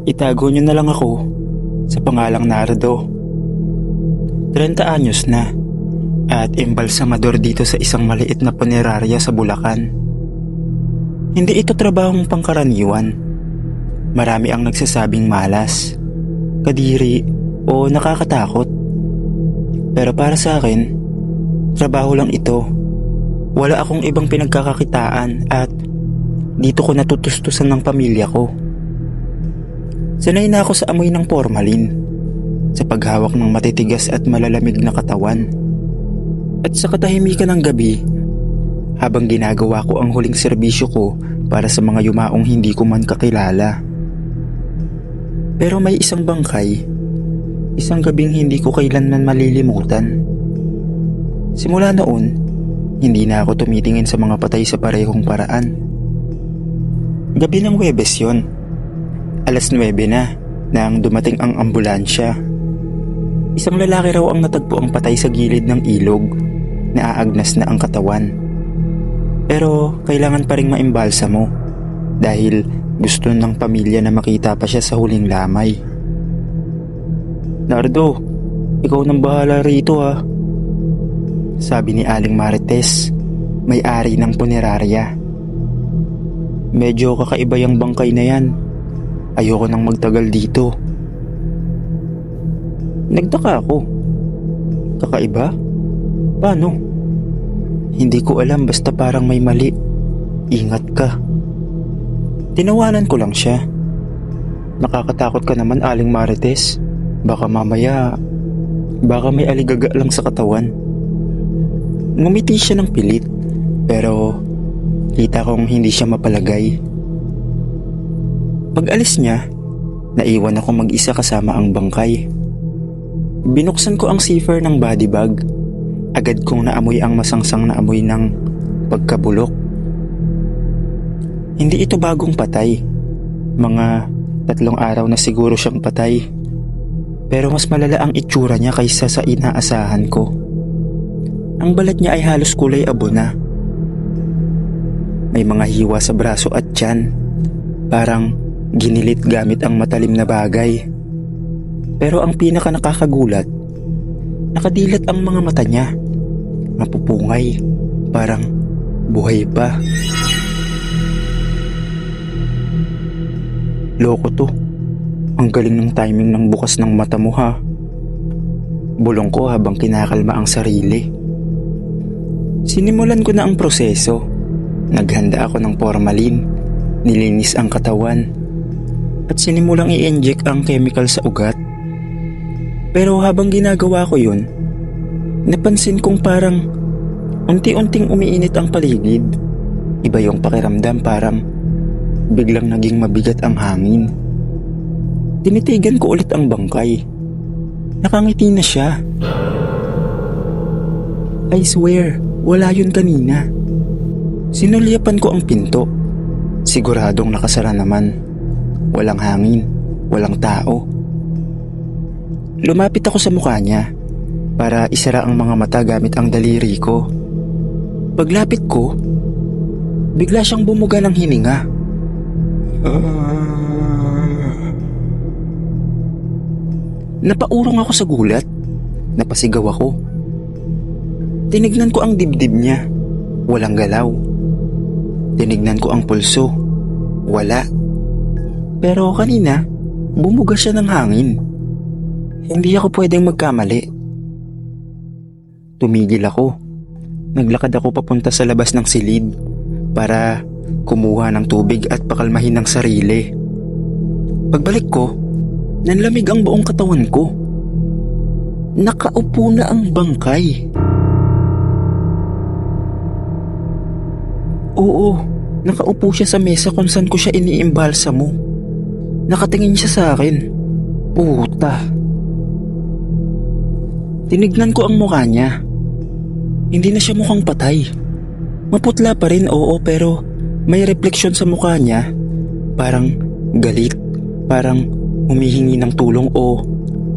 Itago niyo na lang ako sa pangalang Nardo. 30 anyos na at embalsamador dito sa isang maliit na punerarya sa Bulacan. Hindi ito trabahong pangkaraniwan. Marami ang nagsasabing malas, kadiri o nakakatakot. Pero para sa akin, trabaho lang ito. Wala akong ibang pinagkakakitaan at dito ko natutustusan ng pamilya ko. Sanay na ako sa amoy ng formalin, sa paghawak ng matitigas at malalamig na katawan. At sa katahimikan ng gabi, habang ginagawa ko ang huling serbisyo ko para sa mga yumaong hindi ko man kakilala. Pero may isang bangkay, isang gabing hindi ko kailanman malilimutan. Simula noon, hindi na ako tumitingin sa mga patay sa parehong paraan. Gabi ng Huwebes yon. Alas 9 na nang dumating ang ambulansya. Isang lalaki raw ang natagpo ang patay sa gilid ng ilog. Naaagnas na ang katawan. Pero kailangan pa ring maimbalsamo dahil gusto ng pamilya na makita pa siya sa huling lamay. Nardo, ikaw nang bahala rito ha, sabi ni Aling Marites, may-ari ng punerarya. Medyo kakaiba yung bangkay na yan. Ayoko nang magtagal dito. Nagtaka ako. Kakaiba? Paano? Hindi ko alam, basta parang may mali. Ingat ka. Tinawanan ko lang siya. Nakakatakot ka naman, Aling Marites. Baka may aligaga lang sa katawan. Ngumiti siya ng pilit, pero kita kong hindi siya mapalagay. Pag alis niya, naiwan ako mag-isa kasama ang bangkay. Binuksan ko ang zipper ng body bag. Agad kong naamoy ang masangsang na amoy ng pagkabulok. Hindi ito bagong patay. Mga 3 araw na siguro siyang patay. Pero mas malala ang itsura niya kaysa sa inaasahan ko. Ang balat niya ay halos kulay abo na. May mga hiwa sa braso at tiyan. Parang ginilit gamit ang matalim na bagay. Pero ang pinaka nakakagulat, nakadilat ang mga mata niya. Mapupungay. Parang buhay pa. Loko to. Ang galing ng timing ng bukas ng mata mo ha. Bulong ko habang kinakalma ang sarili. Sinimulan ko na ang proseso. Naghanda ako ng formalin. Nilinis ang katawan. At sinimulang i-inject ang chemical sa ugat. Pero habang ginagawa ko yun, napansin kong parang unti-unting umiinit ang paligid. Iba yung pakiramdam, parang biglang naging mabigat ang hangin. Tinitigan ko ulit ang bangkay. Nakangiti na siya. I swear, wala yun kanina. Sinulyapan ko ang pinto. Siguradong nakasara naman. Walang hangin, walang tao. Lumapit ako sa mukha niya para isara ang mga mata gamit ang daliri ko. Paglapit ko, bigla siyang bumuga ng hininga. Napaurong ako sa gulat. Napasigaw ako. Tinignan ko ang dibdib niya. Walang galaw. Tinignan ko ang pulso. Wala. Pero kanina, bumuga siya ng hangin. Hindi ako pwedeng magkamali. Tumigil ako. Naglakad ako papunta sa labas ng silid para kumuha ng tubig at pakalmahin ng sarili. Pagbalik ko, nanlamig ang buong katawan ko. Nakaupo na ang bangkay. Oo, nakaupo siya sa mesa kung saan ko siya iniimbalsa mo. Nakatingin siya sa akin. Puta. Tinignan ko ang mukha niya. Hindi na siya mukhang patay. Maputla pa rin, oo, pero may refleksyon sa mukha niya. Parang galit, parang humihingi ng tulong o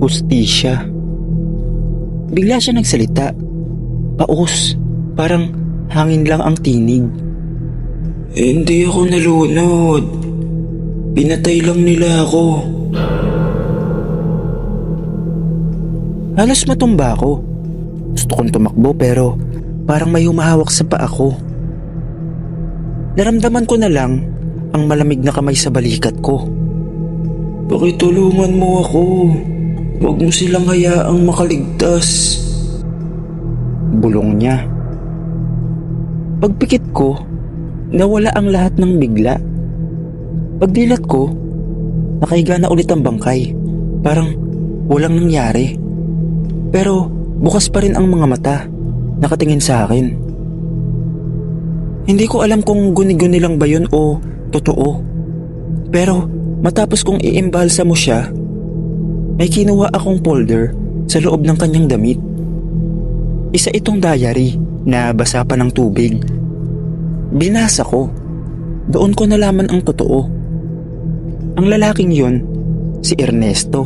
hustisya. Bigla siya nagsalita. Paus, parang hangin lang ang tinig. Hindi ako nalunod. Pinatay lang nila ako. Halos matumba ako. Gusto kong tumakbo pero parang may humahawak sa paa ko. Naramdaman ko na lang ang malamig na kamay sa balikat ko. Pakitulungan mo ako. Huwag mo silang hayaang makaligtas. Bulong niya. Pagpikit ko, nawala ang lahat ng bigla. Pagdilat ko, nakahiga na ulit ang bangkay. Parang walang nangyari. Pero bukas pa rin ang mga mata, nakatingin sa akin. Hindi ko alam kung guni-guni lang ba yun o totoo. Pero matapos kong iimbalsa mo siya, may kinuha akong folder sa loob ng kanyang damit. Isa itong diary na basa pa ng tubig. Binasa ko. Doon ko nalaman ang totoo. Ang lalaking yun, si Ernesto,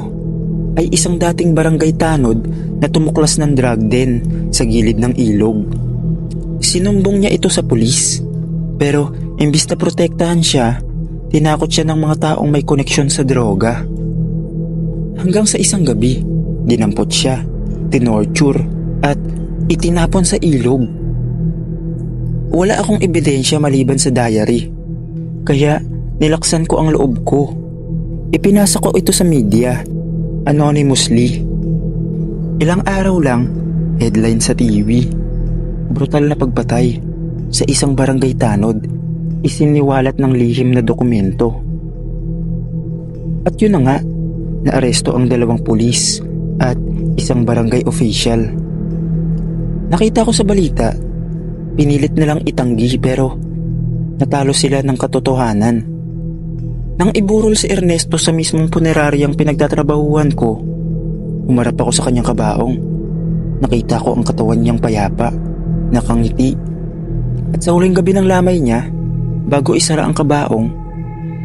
ay isang dating barangay tanod na tumuklas ng drug den sa gilid ng ilog. Sinumbong niya ito sa pulis. Pero imbis na protektahan siya, tinakot siya ng mga taong may koneksyon sa droga. Hanggang sa isang gabi, dinampot siya, tinorture at itinapon sa ilog. Wala akong ebidensya maliban sa diary, kaya nilaksan ko ang loob ko. Ipinasa ko ito sa media, anonymously. Ilang araw lang, headline sa TV. Brutal na pagpatay sa isang barangay tanod, isiniwalat ng lihim na dokumento. At yun na nga, naaresto ang 2 pulis at isang barangay official. Nakita ko sa balita, pinilit nilang itanggi pero natalo sila ng katotohanan. Nang iburol si Ernesto sa mismong puneraryang pinagtatrabahuhan ko, umarap ako sa kanyang kabaong. Nakita ko ang katawan niyang payapa, nakangiti. At sa huling gabi ng lamay niya, bago isara ang kabaong,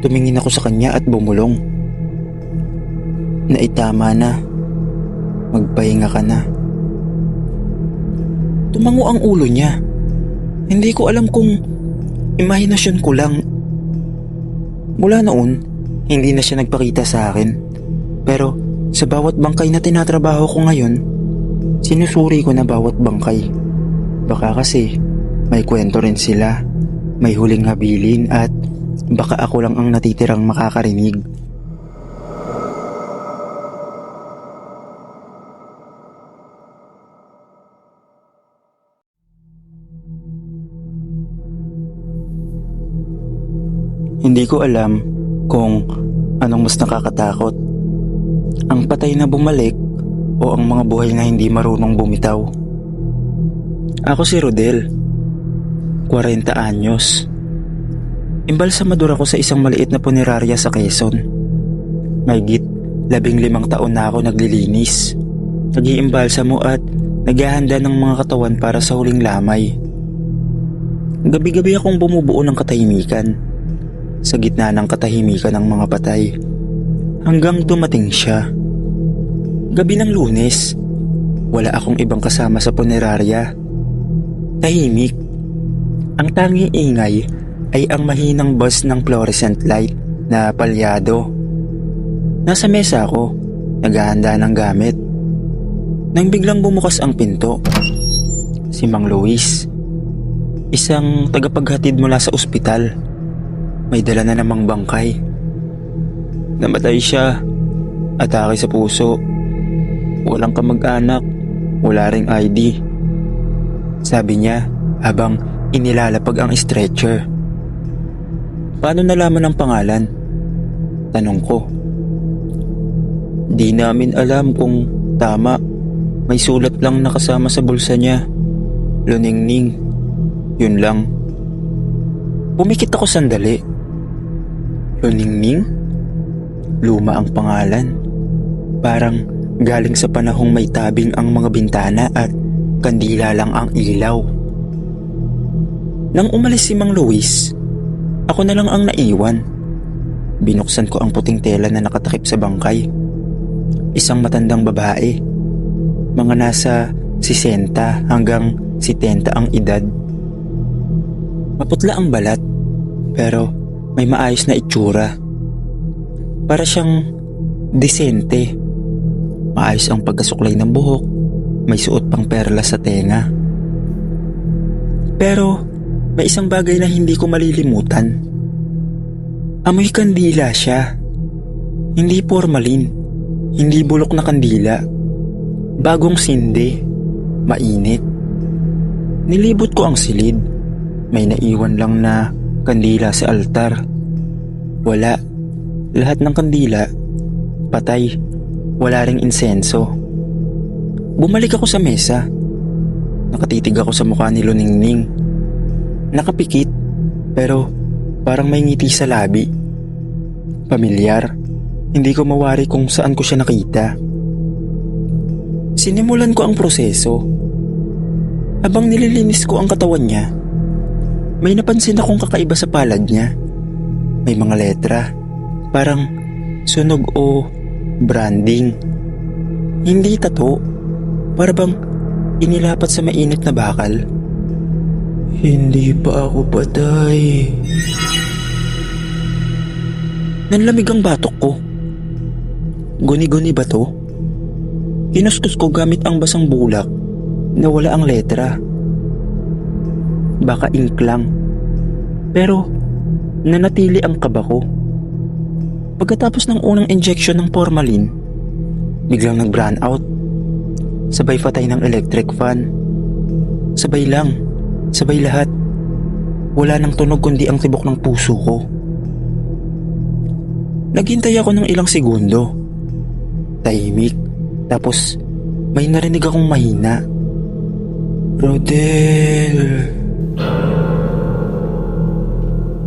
tumingin ako sa kanya at bumulong. Naitama na. Magpahinga ka na. Tumango ang ulo niya. Hindi ko alam kung imahinasyon ko lang. Mula noon, hindi na siya nagpakita sa akin. Pero sa bawat bangkay na tinatrabaho ko ngayon, sinusuri ko na bawat bangkay. Baka kasi may kwento rin sila, may huling habilin at baka ako lang ang natitirang makakarinig. Hindi ko alam kung anong mas nakakatakot, ang patay na bumalik o ang mga buhay na hindi marunong bumitaw. Ako si Rodel, 40 anyos. Imbalsamador ako sa isang maliit na punerarya sa Quezon. Mahigit 15 taon na ako naglilinis, nag-iimbalsamo at naghahanda ng mga katawan para sa huling lamay. Gabi-gabi akong bumubuo ng katahimikan sa gitna ng katahimikan ng mga patay, hanggang dumating siya. Gabi ng Lunes, wala akong ibang kasama sa punerarya. Tahimik. Ang tanging ingay ay ang mahinang buzz ng fluorescent light na palyado. Nasa mesa ako, naghahanda ng gamit, nang biglang bumukas ang pinto. Si Mang Luis, isang tagapaghatid mula sa ospital. May dala na namang bangkay. Namatay siya. Atake sa puso. Walang kamag-anak. Wala ring ID. Sabi niya habang inilalapag ang stretcher. Paano nalaman ang pangalan? Tanong ko. Di namin alam kung tama. May sulat lang nakasama sa bulsa niya. Luningning. Yun lang. Pumikit ako sandali. Luningning? Luma ang pangalan. Parang galing sa panahong may tabing ang mga bintana at kandila lang ang ilaw. Nang umalis si Mang Luis, ako na lang ang naiwan. Binuksan ko ang puting tela na nakatakip sa bangkay. Isang matandang babae. Mga nasa 60 hanggang 70 ang edad. Maputla ang balat, pero may maayos na itsura. Para siyang disente. Maayos ang pagkasuklay ng buhok, may suot pang perlas sa tenga. Pero may isang bagay na hindi ko malilimutan. Amoy kandila siya. Hindi formalin, hindi bulok na kandila. Bagong sindi, mainit. Nilibot ko ang silid. May naiwan lang na kandila sa altar. Wala. Lahat ng kandila, patay. Wala ring insenso. Bumalik ako sa mesa. Nakatitig ako sa mukha ni Luningning. Nakapikit, pero parang may ngiti sa labi. Pamilyar. Hindi ko mawari kung saan ko siya nakita. Sinimulan ko ang proseso. Habang nililinis ko ang katawan niya, may napansin akong kakaiba sa palad niya. May mga letra, parang sunog o branding. Hindi tato, para bang inilapat sa mainit na bakal. Hindi pa ako patay. Nanlamig ang batok ko. Guni-guni ba to? Kinuskus ko gamit ang basang bulak na wala ang letra. Baka ink lang. Pero nanatili ang kaba ko. Pagkatapos ng unang injection ng formalin, biglang nag-brown out. Sabay patay ng electric fan. Sabay lang, sabay lahat. Wala nang tunog kundi ang tibok ng puso ko. Naghintay ako ng ilang segundo. Tahimik. Tapos may narinig akong mahina. Rodel.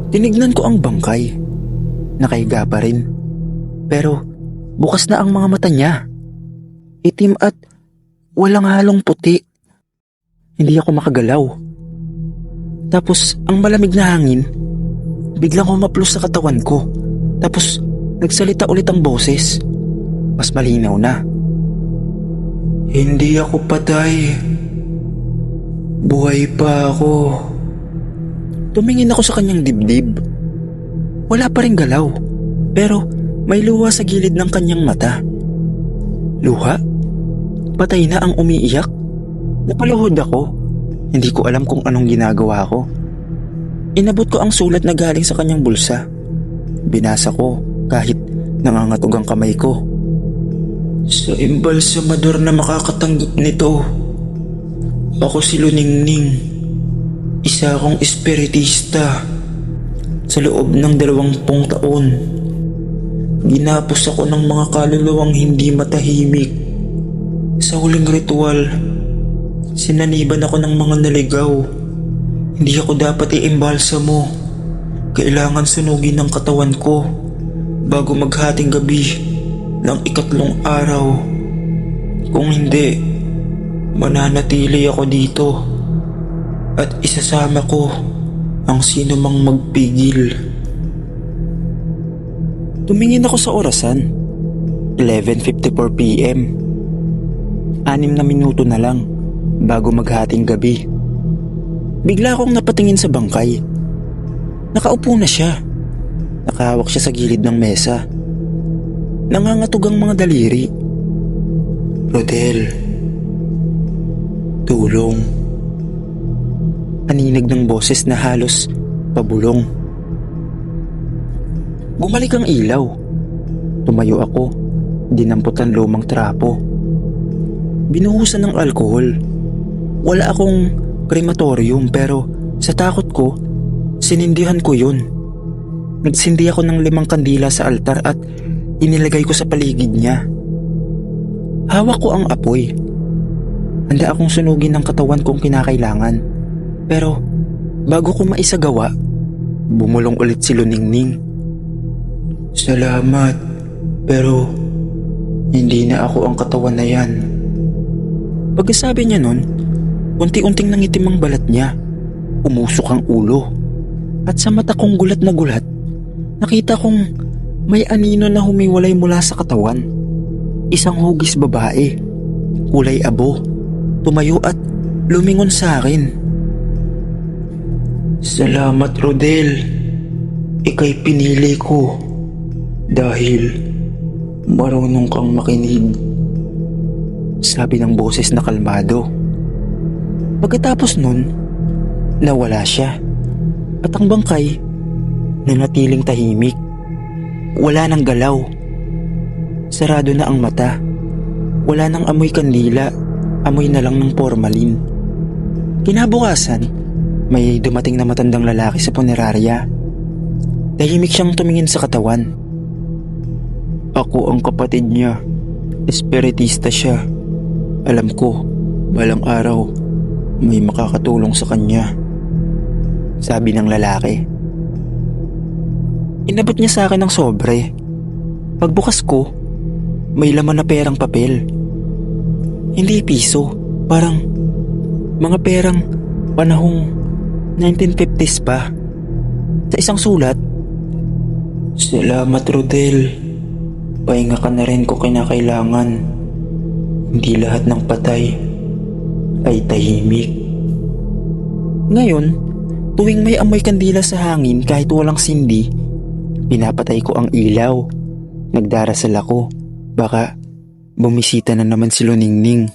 Tinignan ko ang bangkay. Nakahiga pa rin. Pero bukas na ang mga mata niya. Itim at walang halong puti. Hindi ako makagalaw. Tapos ang malamig na hangin biglang humaplos sa katawan ko. Tapos nagsalita ulit ang boses. Mas malinaw na. Hindi ako patay. Buhay pa ako. Tumingin ako sa kanyang dibdib. Wala pa ring galaw. Pero may luha sa gilid ng kanyang mata. Luha? Patay na ang umiiyak? Napaluhod ako. Hindi ko alam kung anong ginagawa ko. Inabot ko ang sulat na galing sa kanyang bulsa. Binasa ko kahit nangangatog ang kamay ko. Sa embalsamador na makakatanggap nito, ako si Luningning. Isa akong espiritista. Sa loob ng 20 taon, ginapos ako ng mga kaluluwang hindi matahimik. Sa huling ritual, sinaniban ako ng mga naligaw. Hindi ako dapat iimbalsamo. Kailangan sunugin ng katawan ko bago maghating gabi ng 3 araw. Kung hindi, mananatili ako dito at isasama ko ang sino mang magpigil. Tumingin ako sa orasan. 11:54 PM. 6 na minuto na lang bago maghating gabi. Bigla akong napatingin sa bangkay. Nakaupo na siya. Nakahawak siya sa gilid ng mesa. Nangangatog ang mga daliri. Rodel, tulong. Aninig ng boses na halos pabulong. Bumalik ang ilaw. Tumayo ako. Dinampot ang lumang trapo. Binuhusan ng alkohol. Wala akong krematorium pero sa takot ko, sinindihan ko yun. Nagsindi ako ng 5 kandila sa altar at inilagay ko sa paligid niya. Hawak ko ang apoy. Handa akong sunugin ng katawan kung kinakailangan. Pero bago ko maisagawa, bumulong ulit si Luningning. Salamat, pero hindi na ako ang katawan na yan. Pagkasabi niya nun, unti-unting nangitim ang balat niya. Umusok ang ulo. At sa mata kong gulat na gulat, nakita kong may anino na humiwalay mula sa katawan. Isang hugis babae, kulay abo, tumayo at lumingon sa akin. Salamat, Rodel. Ika'y pinili ko. Dahil marunong kang makinig, sabi ng boses na kalmado. Pagkatapos nun, nawala siya at ang bangkay nanatiling tahimik. Wala nang galaw. Sarado na ang mata. Wala nang amoy kandila, amoy na lang ng formalin. Kinabukasan, may dumating na matandang lalaki sa punerarya. Tahimik siyang tumingin sa katawan. Ako ang kapatid niya. Espiritista siya. Alam ko, balang araw, may makakatulong sa kanya, sabi ng lalaki. Inabot niya sa akin ng sobre. Pagbukas ko, may laman na perang papel. Hindi piso, parang mga perang panahong 1950s pa. Sa isang sulat, "Salamat, Rodel. Pahinga ka na rin kung kinakailangan. Hindi lahat ng patay ay tahimik." Ngayon, tuwing may amoy kandila sa hangin kahit walang sindi, pinapatay ko ang ilaw. Nagdarasal ako. Baka bumisita na naman si Luningning.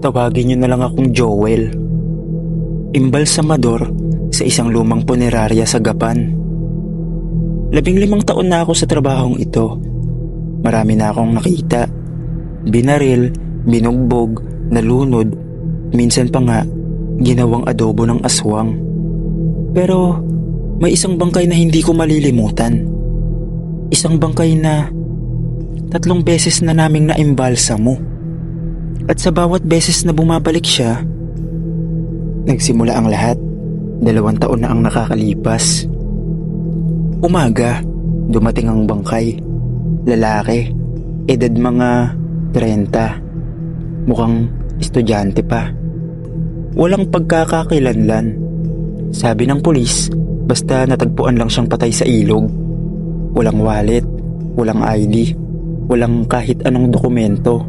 Tawagin niyo na lang akong Joel. Imbalsamador sa isang lumang punerarya sa Gapan. 15 taon na ako sa trabahong ito. Marami na akong nakita. Binaril, binugbog, nalunod, minsan pa nga ginawang adobo ng aswang. Pero may isang bangkay na hindi ko malilimutan. Isang bangkay na 3 beses na naming naimbalsamo. At sa bawat beses na bumabalik siya, nagsimula ang lahat. 2 taon na ang nakakalipas. Umaga, dumating ang bangkay. Lalaki, edad mga 30. Mukhang estudyante pa. Walang pagkakakilanlan. Sabi ng pulis, basta natagpuan lang siyang patay sa ilog. Walang wallet, walang ID, walang kahit anong dokumento.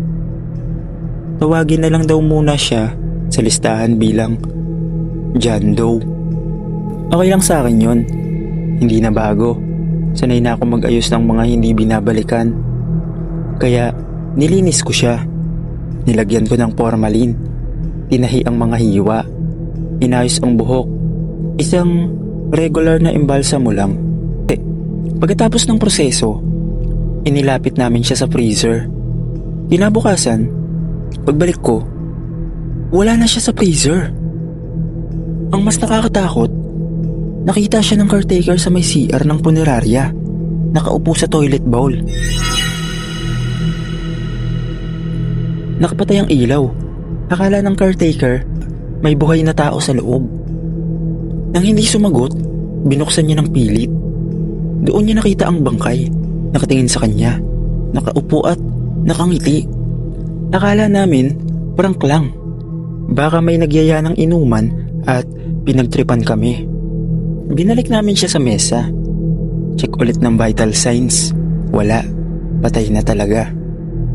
Tawagin na lang daw muna siya sa listahan bilang John Doe. Okay lang sa akin yun. Hindi na bago. Sanay na ako mag-ayos ng mga hindi binabalikan. Kaya nilinis ko siya. Nilagyan ko ng formalin. Tinahi ang mga hiwa. Inayos ang buhok. Isang regular na imbalsamo lang. Pagkatapos ng proseso, inilapit namin siya sa freezer. Kinabukasan, pagbalik ko, wala na siya sa freezer. Ang mas nakakatakot, nakita siya ng caretaker sa may CR ng punerarya, nakaupo sa toilet bowl. Nakapatay ang ilaw. Akala ng caretaker, may buhay na tao sa loob. Nang hindi sumagot, binuksan niya ng pilit. Doon niya nakita ang bangkay, nakatingin sa kanya, nakaupo at nakangiti. Akala namin, prank lang. Baka may nagyaya ng inuman at pinagtripan kami. Binalik namin siya sa mesa. Check ulit ng vital signs. Wala. Patay na talaga.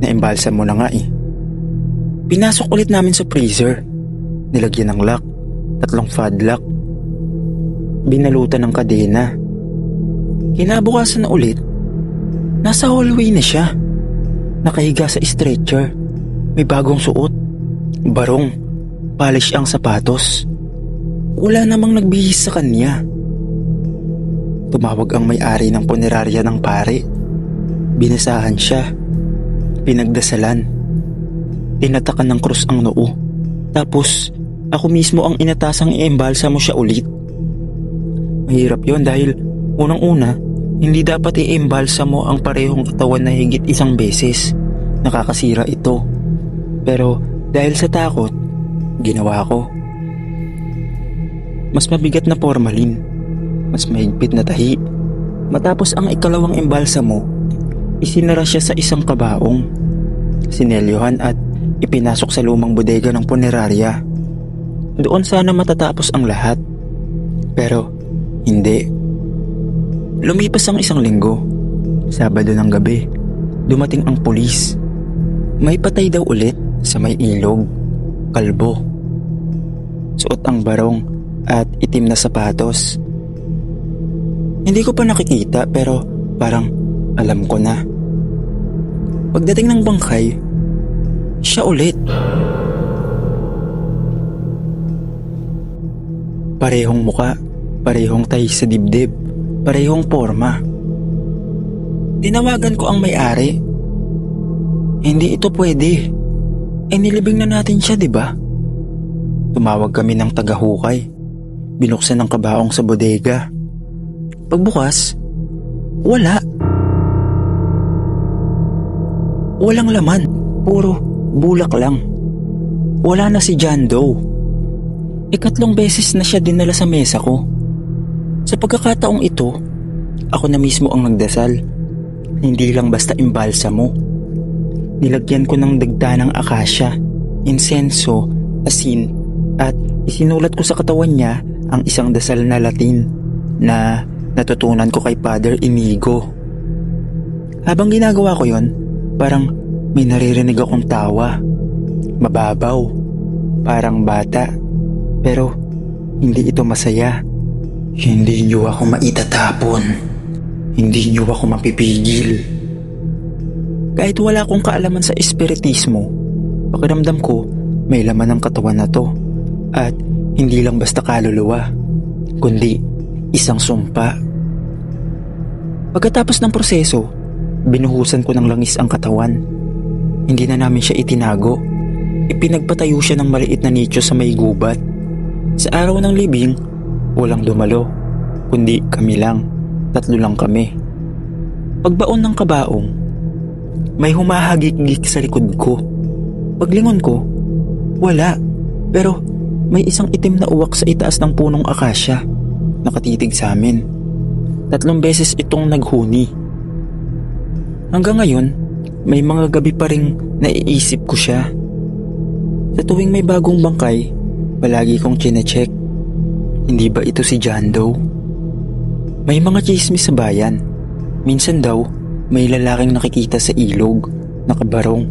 Naimbalsam mo na nga eh. Pinasok ulit namin sa freezer. Nilagyan ng lock. 3 padlock. Binalutan ng kadena. Kinabukasan na ulit. Nasa hallway na siya. Nakahiga sa stretcher. May bagong suot. Barong. Polish ang sapatos. Wala namang nagbihis sa kanya. Tumawag ang may-ari ng punerarya ng pare. Binasahan siya. Pinagdasalan. Tinatakan ng krus ang noo. Tapos, ako mismo ang inatasang i-embalsamo siya ulit. Mahirap yon dahil unang-una, hindi dapat i-embalsamo ang parehong katawan na higit 1 beses. Nakakasira ito. Pero dahil sa takot, ginawa ko. Mas mabigat na formalin, mas mahigpit na tahi. Matapos ang ikalawang embalsamo, isinara siya sa isang kabaong. Sinelyohan at ipinasok sa lumang bodega ng punerarya. Doon sana matatapos ang lahat. Pero hindi. Lumipas ang 1 linggo. Sabado ng gabi, dumating ang pulis. May patay daw ulit sa may ilog. Kalbo. Suot ang barong at itim na sapatos. Hindi ko pa nakikita pero parang alam ko na. Pagdating ng bangkay, siya ulit. Parehong muka, parehong tahi sa dibdib, parehong porma. Tinawagan ko ang may-ari. Hindi ito pwede. Nilibing na natin siya, di ba? Tumawag kami ng tagahukay. Binuksan ang kabaong sa bodega. Pagbukas, wala. Walang laman, puro bulak lang. Wala na si John Doe. Ikatlong beses na siya dinala sa mesa ko. Sa pagkakataong ito, ako na mismo ang nagdasal. Hindi lang basta imbalsamo. Nilagyan ko ng dagda ng akasya, insenso, asin, at isinulat ko sa katawan niya ang isang dasal na Latin na natutunan ko kay Father Inigo. Habang ginagawa ko yon, parang may naririnig akong tawa. Mababaw, parang bata. Pero hindi ito masaya. Hindi niyo ako maitatapon. Hindi niyo ako mapipigil. Kahit wala akong kaalaman sa espiritismo, pakiramdam ko may laman ng katawan na to. At hindi lang basta kaluluwa, kundi isang sumpa. Pagkatapos ng proseso, binuhusan ko ng langis ang katawan. Hindi na namin siya itinago. Ipinagpatayo siya ng maliit na nicho sa may gubat. Sa araw ng libing, walang dumalo, kundi kami lang. 3 lang kami. Pagbaon ng kabaong, may humahagik-gik sa likod ko. Paglingon ko, wala. Pero may isang itim na uwak sa itaas ng punong akasya. Nakatitig sa amin. 3 beses itong naghuni. Hanggang ngayon, may mga gabi pa ring naiisip ko siya. Sa tuwing may bagong bangkay, palagi kong chinecheck. Hindi ba ito si John Doe? May mga chismis sa bayan. Minsan daw, may lalaking nakikita sa ilog, nakabarong,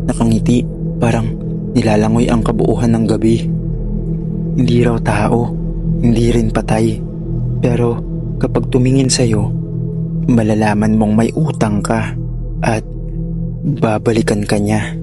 nakangiti, parang nilalangoy ang kabuuhan ng gabi. Hindi raw tao, hindi rin patay. Pero kapag tumingin sa'yo, malalaman mong may utang ka at babalikan ka niya.